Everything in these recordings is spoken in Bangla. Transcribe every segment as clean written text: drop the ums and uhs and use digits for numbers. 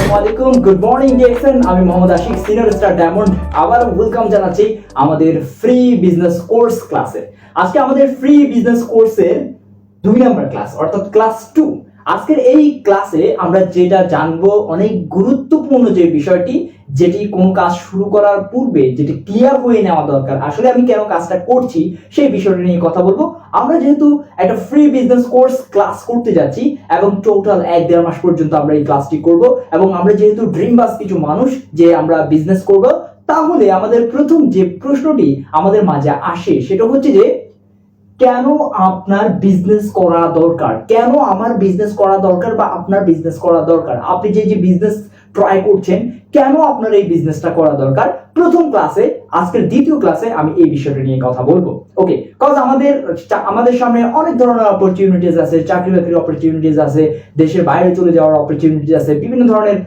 আসসালামু আলাইকুম, গুড মর্নিং ডিএক্সএন। আমি Mohammad Ashik, senior star diamond. আবার ওয়েলকাম জানাচ্ছি আমাদের ফ্রি বিজনেস কোর্স ক্লাসে। আজকে আমাদের ফ্রি বিজনেস কোর্সের 2 নম্বর ক্লাস, অর্থাৎ ক্লাস 2। আজকের এই ক্লাসে আমরা যেটা জানবো, অনেক গুরুত্বপূর্ণ যে বিষয়টি, যেটি কোনো কাজ শুরু করার পূর্বে যেটি ক্লিয়ার হয়ে নেওয়া দরকার, আসলে আমি কেন কাজটা করছি সেই বিষয়টা নিয়ে কথা বলবো। আমরা যেহেতু একটা ফ্রি বিজনেস কোর্স ক্লাস করতে যাচ্ছি এবং টোটাল 1-1.5 মাস পর্যন্ত আমরা এই ক্লাসটি করব, এবং আমরা যেহেতু ড্রিমবাজ কিছু মানুষ যে আমরা বিজনেস করব, তাহলে আমাদের প্রথম যে প্রশ্নটি আমাদের মাঝে আসে সেটা হচ্ছে যে কেন আপনার বিজনেস করা দরকার, কেন আমার বিজনেস করা দরকার বা আপনার বিজনেস করা দরকার। আপনি যে বিজনেস ট্রাই করছেন, কেন আপনার এই বিজনেসটা করা দরকার। প্রথম ক্লাসে, আজকের দ্বিতীয় ক্লাসে আমি এই বিষয়টা নিয়ে কথা বলবো। ওকে, কজ আমাদের সামনে অনেক ধরনের অপরচুনিটিস আছে, চাকরি বাকরির অপরচুনিটিস আছে, দেশের বাইরে চলে যাওয়ার অপরচুনিটি আছে, বিভিন্ন ধরনের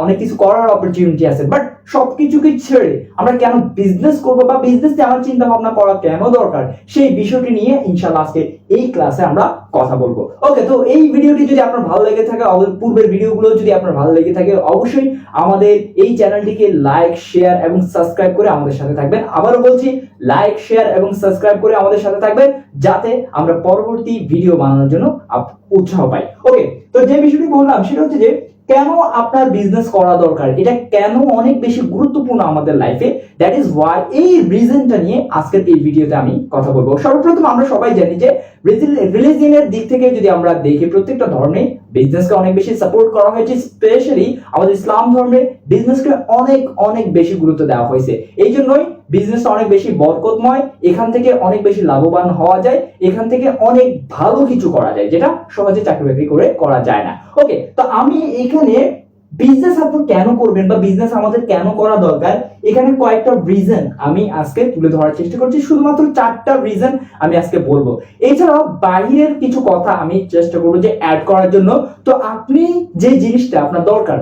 অনেক কিছু করার অপরচুনিটি আছে। বাট সবকিছুকে ছেড়ে আমরা কেন বিজনেস করবো বা বিজনেস আমার চিন্তা ভাবনা করা কেন দরকার, সেই বিষয়টি নিয়ে ইনশাআল্লাহ আজকে এই ক্লাসে আমরা কথা বলবো। ওকে, তো এই ভিডিওটি যদি আপনার ভালো লেগে থাকে, পূর্বের ভিডিওগুলো যদি আপনার ভালো লেগে থাকে, অবশ্যই আমাদের এই চ্যানেলটিকে লাইক, শেয়ার এবং সাবস্ক্রাইব করে আমাদের সাথে থাকবেন। আবারও বলছি, লাইক, শেয়ার এবং সাবস্ক্রাইব করে আমাদের সাথে থাকবেন, যাতে আমরা পরবর্তী ভিডিও বানানোর জন্য উৎসাহ পাই। ওকে, তো যে বিষয়টি বললাম সেটা হচ্ছে যে কেন আপনার বিজনেস করা দরকার, এটা কেন অনেক বেশি গুরুত্বপূর্ণ আমাদের লাইফে। দ্যাট ইজ ওয়াই এই রিজনটা নিয়ে আজকের এই ভিডিওতে আমি কথা বলবো। সর্বপ্রথম আমরা সবাই জানি যে রিলিজিয়নের দিক থেকে যদি আমরা দেখি, প্রত্যেকটা ধর্মে বিজনেসকে অনেক বেশি সাপোর্ট করা হয়েছে। স্পেশালি আমাদের ইসলাম ধর্মে বিজনেসকে অনেক অনেক বেশি গুরুত্ব দেওয়া হয়েছে। এই জন্যই বিজনেস অনেক বেশি বরকতময়, এখান থেকে অনেক বেশি লাভবান হওয়া যায়, এখান থেকে অনেক ভালো কিছু করা যায়, যেটা সহজে চাকরি বাকরি করে করা যায় না। ওকে, তো আমি এখানে বিজনেস আপনি কেন করবেন বা বিজনেস আমাদের কেন করা দরকার, এখানে কয়েকটা রিজন আমি আজকে তুলে ধরার চেষ্টা করছি। শুধুমাত্র 4টা রিজন আমি আজকে বলবো। এছাড়াও বাইরের কিছু কথা আমি চেষ্টা করবো যে অ্যাড করার জন্য। তো আপনি যে জিনিসটা আপনার দরকার,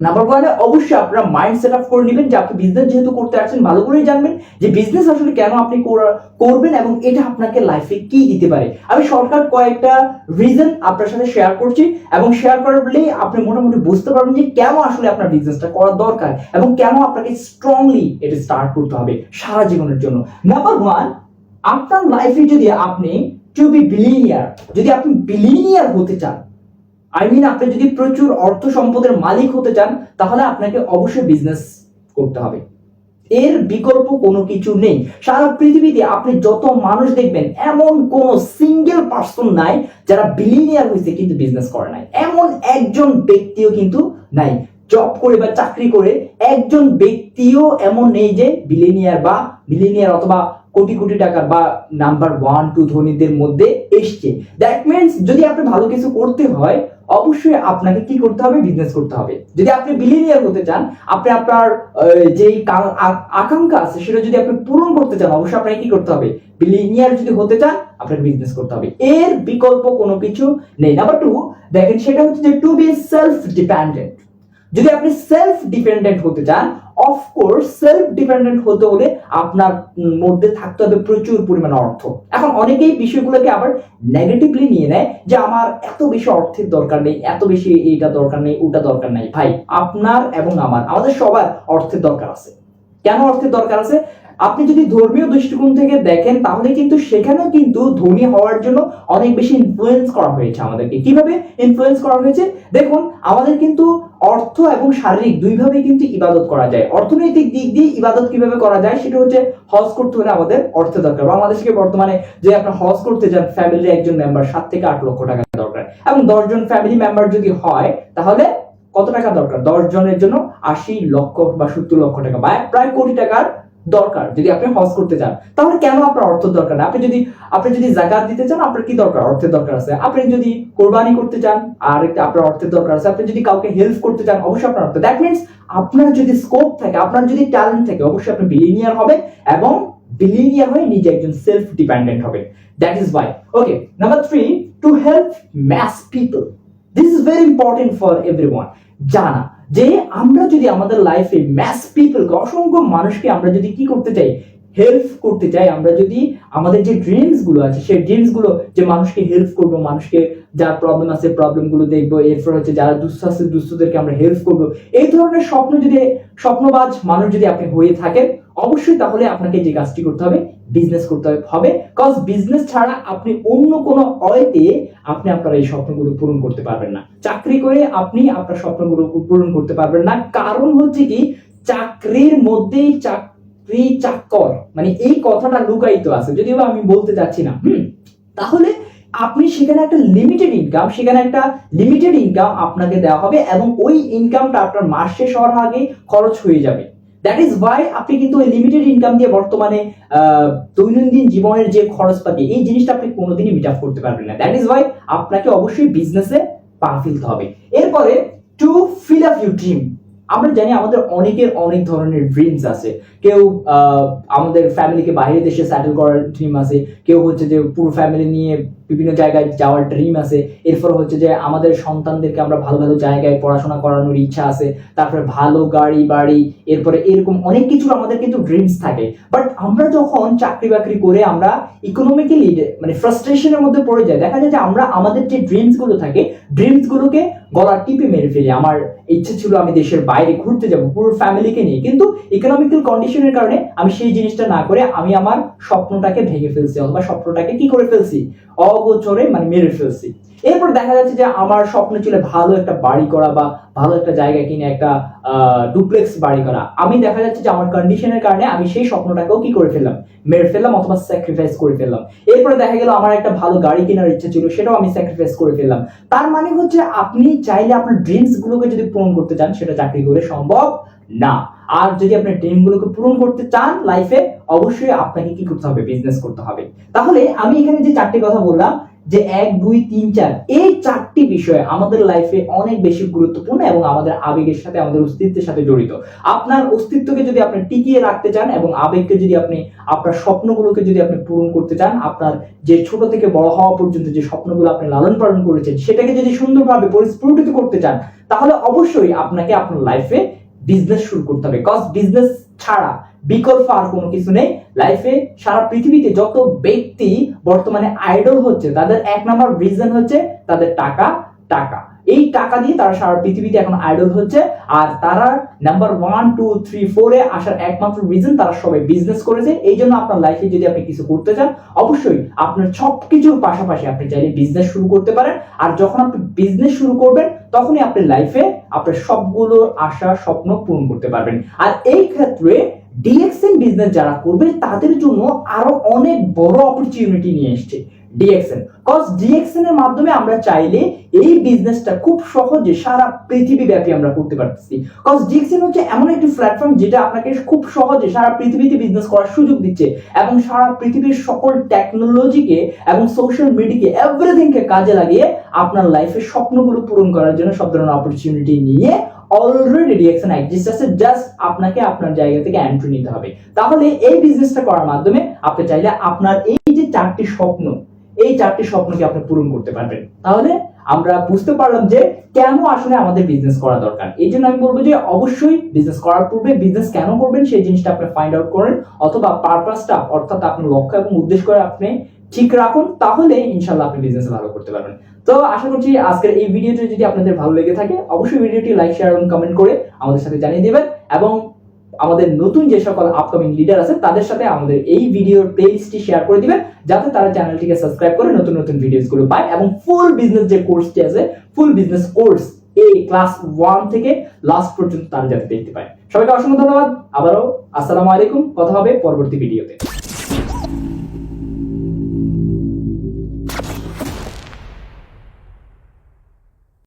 নাম্বার 1, অবশ্যই আপনারা মাইন্ড সেট আপ করে নেবেন যে আপনি বিজনেস যেহেতু করতে আসছেন, ভালো করেই জানবেন যে বিজনেস আসলে কেন আপনি করবেন এবং এটা আপনাকে লাইফে কি দিতে পারে। আমি শর্টকাট কয়েকটা রিজন আপনার সাথে শেয়ার করছি, এবং শেয়ার করলেই আপনি মোটামুটি বুঝতে পারবেন যে কেন আসলে আপনার বিজনেসটা করা দরকার এবং কেন আপনাকে স্ট্রংলি এটা স্টার্ট করতে হবে সারা জীবনের জন্য। নাম্বার 1, আপনার লাইফে যদি আপনি টু বি বিলিয়নিয়ার, যদি আপনি বিলিয়নিয়ার হতে চান, আপনি যদি প্রচুর অর্থ সম্পদের মালিক হতে চান, তাহলে আপনাকে অবশ্যই বিজনেস করতে হবে। এর বিকল্প কোনো কিছু নেই। সারা পৃথিবীতে আপনি যত মানুষ দেখবেন, এমন কোন সিঙ্গেল পার্সন নাই যারা বিলিয়নিয়ার হয়েছে কিন্তু বিজনেস করে নাই। এমন একজন ব্যক্তিও কিন্তু নাই। জব করে বা চাকরি করে একজন ব্যক্তিও এমন নেই যে বিলিয়নিয়ার অথবা কোটি কোটি টাকার বা নাম্বার 1-2 ধনীদের মধ্যে এসছে। দ্যাট মিনস যদি আপনি ভালো কিছু করতে হয়, অবশ্যই আপনাকে কি করতে হবে, বিজনেস করতে হবে। যদি আপনি বিলিয়নিয়ার হতে চান, আপনি আপনার যে আকাঙ্ক্ষা আছে সেটা যদি আপনি পূরণ করতে চান, অবশ্যই আপনাকে কি করতে হবে, বিলিয়নিয়ার যদি হতে চান আপনাকে বিজনেস করতে হবে। এর বিকল্প কোনো কিছু নেই। নাম্বার 2 দেখেন, সেটা হচ্ছে যে টু বি সেলফ ডিপেন্ডেন্ট। যদি আপনি সেলফ ডিপেন্ডেন্ট হতে চান, অফকোর্স সেলফ ডিপেন্ডেন্ট হতে হলে আপনার মধ্যে থাকতে হবে প্রচুর পরিমাণ অর্থ। এখন অনেকেই বিষয়গুলোকে আবার নেগেটিভলি নিয়ে নেয় যে আমার এত বেশি অর্থের দরকার নেই, এত বেশি এইটা দরকার নেই, ওটা দরকার নেই। ভাই, আপনার এবং আমাদের সবার অর্থের দরকার আছে। কেন অর্থের দরকার আছে? আপনি যদি ধর্মীয় দৃষ্টিকোণ থেকে দেখেন, তাহলে কিন্তু সেখানেও কিন্তু ধনী হওয়ার জন্য অনেক বেশি ইনফ্লুয়েন্স করা হয়েছে আমাদেরকে। কিভাবে ইনফ্লুয়েন্স করা হয়েছে দেখুন, আমাদের কিন্তু অর্থ এবং শারীরিক দুইভাবে কিন্তু ইবাদত করা যায়। অর্থনৈতিক দিক দিয়ে ইবাদত কিভাবে করা যায় সেটা হচ্ছে, হজ করতে হলে আমাদের অর্থের দরকার। বাংলাদেশকে বর্তমানে যে আপনি হজ করতে যান, ফ্যামিলির একজন মেম্বার 7 থেকে 8 লক্ষ টাকা দরকার, এবং 10 জন ফ্যামিলি মেম্বার যদি হয়, তাহলে কত টাকা দরকার? 10 জনের জন্য 80 লক্ষ বা 70 লক্ষ টাকা বা প্রায় কোটি টাকার দরকার যদি আপনি হজ করতে চান। তাহলে কেন আপনার অর্থের দরকার না? আপনি যদি যাকাত দিতে চান, আপনার কি দরকার? অর্থের দরকার আছে। আপনি যদি কোরবানি করতে চান, আর আপনার অর্থের দরকার আছে। আপনি যদি কাউকে হেল্প করতে চান, অবশ্যই আপনার অর্থ। দ্যাট মিনস আপনার যদি স্কোপ থাকে, আপনার যদি ট্যালেন্ট থাকে, অবশ্যই আপনি বিলিয়নিয়ার হবে, এবং বিলিয়নিয়ার হয়ে নিজে একজন সেলফ ডিপেন্ডেন্ট হবে। That is why. Okay, number 3, to help mass people. This is very important for everyone. জানা যে আমরা যদি আমাদের লাইফে ম্যাস পিপলকে, অসংখ্য মানুষকে আমরা যদি কি করতে চাই, হেল্প করতে চাই, আমরা যদি আমাদের যে ড্রিমস গুলো আছে সেই ড্রিমস গুলো, যে মানুষকে হেল্প করব, মানুষকে যার প্রবলেম আছে প্রবলেম গুলো দেখবো, এরপর হচ্ছে যারা দুস্থ আছে দুস্থদেরকে আমরা হেল্প করব, এই ধরনের স্বপ্ন যদি, স্বপ্নবাজ মানুষ যদি আপনি হয়ে থাকেন, অবশ্যই তাহলে আপনাকে যে কাজটি করতে হবে, বিজনেস করতে হবে। কজ বিজনেস ছাড়া আপনি অন্য কোনো ওয়েতে আপনি আপনার এই স্বপ্নগুলো পূরণ করতে পারবেন না। চাকরি করে আপনি আপনার স্বপ্নগুলো পূরণ করতে পারবেন না। কারণ হচ্ছে কি, চাকরির মধ্যেই চাকরি চাকর মানে এই কথাটা লুকায়িত আছে, যদিও আমি বলতে চাচ্ছি না। তাহলে আপনি সেখানে একটা লিমিটেড ইনকাম আপনাকে দেওয়া হবে, এবং ওই ইনকামটা আপনার মাস শেষ হওয়ার আগে খরচ হয়ে যাবে। দ্যাট ইজ ওয়াই আপনি কিন্তু ওই লিমিটেড ইনকাম দিয়ে বর্তমানে দৈনন্দিন জীবনের যে খরচপাতি, এই জিনিসটা আপনি কোনোদিনই মিট আপ করতে পারবেন না। দ্যাট ইজ ওয়াই আপনাকে অবশ্যই বিজনেসে পা ফেলতে হবে। এরপরে to fill up your dream. আমরা জানি আমাদের অনেকের অনেক ধরনের ড্রিমস আছে। কেউ আমাদের ফ্যামিলিকে বাইরে দেশে সেটেল করার ড্রিম আছে, কেউ হচ্ছে যে পুরো ফ্যামিলি নিয়ে বিভিন্ন জায়গায় যাওয়ার ড্রিম আছে, এরপর হচ্ছে যে আমাদের সন্তানদেরকে আমরা ভালো ভালো জায়গায় পড়াশোনা করানোর ইচ্ছা আছে, তারপরে ভালো গাড়ি বাড়ি, এরপরে এরকম অনেক কিছু আমাদের কিন্তু ড্রিমস থাকে। বাট আমরা যখন চাকরি বাকরি করে আমরা ইকোনমিক্যালি মানে ফ্রাস্ট্রেশনের মধ্যে পড়ে যাই, দেখা যায় যে আমরা আমাদের যে ড্রিমস গুলো থাকে, ড্রিমস গুলোকে গলা টিপে মেরে ফেলি। আমার ইচ্ছে ছিল আমি দেশের বাইরে ঘুরতে যাব পুরো ফ্যামিলিকে নিয়ে, কিন্তু ইকোনমিক্যাল কন্ডিশনের কারণে আমি সেই জিনিসটা না করে আমি আমার স্বপ্নটাকে ভেঙে ফেলছি, অথবা স্বপ্নটাকে কি করে ফেলছি, অগোচরে মানে মেরে ফেলছি। এরপর দেখা যাচ্ছে যে আমার স্বপ্ন ছিল ভালো একটা বাড়ি করা বা ভালো একটা জায়গা কিনে একটা ডুপ্লেক্স বাড়ি করা। আমি দেখা যাচ্ছে যে আমার কন্ডিশনের কারণে আমি সেই স্বপ্নটাকেও কি করে ফেললাম, মেরে ফেললাম, অথবা স্যাক্রিফাইস করে ফেললাম। এরপরে দেখা গেল আমার একটা ভালো গাড়ি কেনার ইচ্ছা ছিল, সেটাও আমি স্যাক্রিফাইস করে ফেললাম। তার মানে হচ্ছে আপনি চাইলে আপনার ড্রিমস গুলোকে যদি পূরণ করতে চান, সেটা চাকরি করে সম্ভব না। আর যদি আপনি ড্রিম গুলোকে পূরণ করতে চান লাইফে, অবশ্যই আপনাকে কি করতে হবে, বিজনেস করতে হবে। তাহলে আমি এখানে যে চারটি কথা বললাম, যে 1 2 3 4, এই চারটি বিষয় আমাদের লাইফে অনেক বেশি গুরুত্বপূর্ণ এবং আমাদের আবেগের সাথে, আমাদের অস্তিত্বের সাথে জড়িত। আপনার অস্তিত্বকে যদি আপনি টিকিয়ে রাখতে চান এবং আবেগকে যদি আপনি, আপনার স্বপ্নগুলোকে যদি আপনি পূরণ করতে চান, আপনার যে ছোট থেকে বড় হওয়া পর্যন্ত যে স্বপ্নগুলো আপনি লালন পালন করেছেন, সেটাকে যদি সুন্দরভাবে পরিস্ফুটিত করতে চান, তাহলে অবশ্যই আপনাকে আপনার লাইফে বিজনেস শুরু করতে হবে। কজ বিজনেস ছাড়া বিকল্প আর কোনো কিছু নেই লাইফে। সারা পৃথিবীতে যত ব্যক্তি বর্তমানে আইডল হচ্ছে, তাদের 1 নাম্বার রিজন হচ্ছে তাদের টাকা। এই টাকা দিয়ে তারা সারা পৃথিবীতে এখন আইডল হচ্ছে। আর তারা নাম্বার 1 2 3 4 এ আসার একমাত্র রিজন, তারা সবাই বিজনেস করেছে। এই জন্য আপনার লাইফে যদি আপনি কিছু করতে চান, অবশ্যই আপনার সবকিছুর পাশাপাশি আপনি চাইলে বিজনেস শুরু করতে পারেন। আর যখন আপনি বিজনেস শুরু করবেন, তখনই আপনি লাইফে আপনার সবগুলো আশা স্বপ্ন পূরণ করতে পারবেন। আর এই ক্ষেত্রে ডিএক্সএন বিজনেস যারা করবে, তাদের জন্য আরো অনেক বড় অপরচুনিটি নিয়ে এসেছে ডিএক্সএন। কজ ডিএক্সএন এর মাধ্যমে আমরা চাইলে এই বিজনেসটা খুব সহজে সারা পৃথিবী ব্যাপী আমরা করতে পারতেছি। কজ ডিএক্সএন হচ্ছে এমন একটি প্ল্যাটফর্ম যেটা আপনাকে খুব সহজে সারা পৃথিবীতে বিজনেস করার সুযোগ দিচ্ছে, এবং সারা পৃথিবীর সকল টেকনোলজিকে এবং সোশ্যাল মিডিয়াকে, এভরিথিংকে কাজে লাগিয়ে আপনার লাইফের স্বপ্নগুলো পূরণ করার জন্য সব ধরনের অপরচুনিটি নিয়ে অলরেডি ডিএক্সএন এক্সিস্ট আছে। জাস্ট আপনাকে আপনার জায়গা থেকে এন্ট্রি নিতে হবে। তাহলে এই বিজনেসটা করার মাধ্যমে আপনি চাইলে আপনার এই যে 4টি স্বপ্ন, এই 4টি স্বপ্নকে আপনি পূরণ করতে পারবেন। তাহলে আমরা বুঝতে পারলাম যে কেন আসলে আমাদের বিজনেস করা দরকার। এই জন্য আমি বলবো যে অবশ্যই বিজনেস করার পূর্বে বিজনেস কেন করবেন সেই জিনিসটা আপনি ফাইন্ড আউট করেন, অথবা পারপাসটা অর্থাৎ আপনার লক্ষ্য এবং উদ্দেশ্য করে আপনি ঠিক রাখুন। তাহলে ইনশাআল্লাহ আপনি বিজনেস ভালো করতে পারবেন। তো আশা করছি আজকের এই ভিডিওটি যদি আপনাদের ভালো লেগে থাকে, অবশ্যই ভিডিওটি লাইক, শেয়ার এবং কমেন্ট করে আমাদের সাথে জানিয়ে দিবেন, এবং আমাদের নতুন যে সকল আপকামিং লিডার আছে তাদের সাথে আমাদের এই ভিডিওর প্লেলিস্টটি শেয়ার করে দিবেন, যাতে তারা চ্যানেলটিকে সাবস্ক্রাইব করে নতুন নতুন ভিডিওসগুলো পায়, এবং ফুল বিজনেস যে কোর্সটি আছে, ফুল বিজনেস কোর্স এই ক্লাস 1 থেকে লাস্ট পর্যন্ত তারা যাতে দেখতে পায়। সবাইকে অসংখ্য ধন্যবাদ। আবারও আসসালামু আলাইকুম। কথা হবে পরবর্তী ভিডিওতে।